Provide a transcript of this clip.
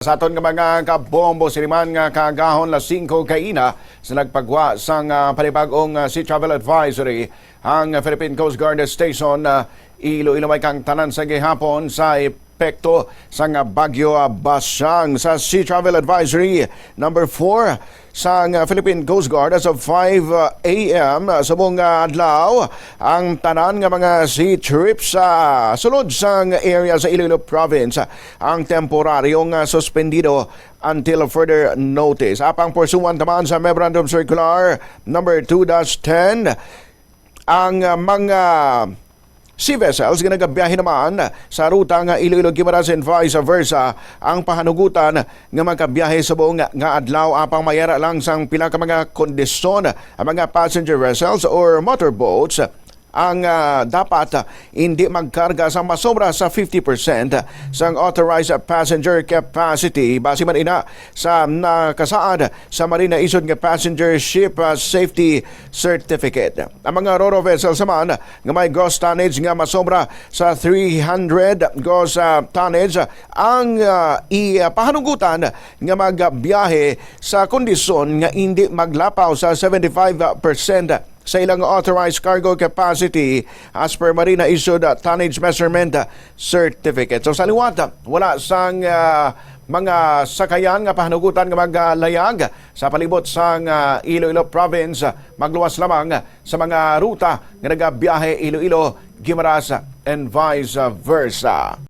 Sa aton nga mga kabombo siniman nga kagahon la 5 kaina sa nagpagwa sang panibagong Sea Travel Advisory ang Philippine Coast Guard Station Iloilo may kang tanan sa gihapon sa epekto sang Bagyo Basyang sa Sea Travel Advisory number 4 sang Philippine Coast Guard as of 5 a.m. sa buong adlaw ang tanan nga mga sea trips sa sulod sang area sa Iloilo Province ang temporaryong suspendido until further notice. Apang pursuan taman sa Memorandum Circular number 2-10 ang mga sea vessels nga nagabiyahe naman sa ruta nga Iloilo-Guimaras and vice versa ang pahanugutan nga magkabiyahe sa buong nga adlaw apang mayara lang sang pila ka mga kondisyon ang mga passenger vessels or motorboats ang dapat hindi magkarga sa masobra sa 50% sang authorized passenger capacity base man ina sa nakasaad sa Marina isod nga passenger ship safety certificate. Ang mga ro-ro vessels naman nga may gross tonnage nga masobra sa 300 gross tonnage ang ipahanugutan nga magbiyahe sa kondisyon nga hindi maglapaw sa 75% sa ilang authorized cargo capacity as per Marina issued tonnage measurement certificate. So sa liwat, wala sang mga sakayan nga pahanugutan nga maglayag sa palibot sang Iloilo Province magluwas lamang sa mga ruta nga nagabiyahe Iloilo, Guimaras and vice versa.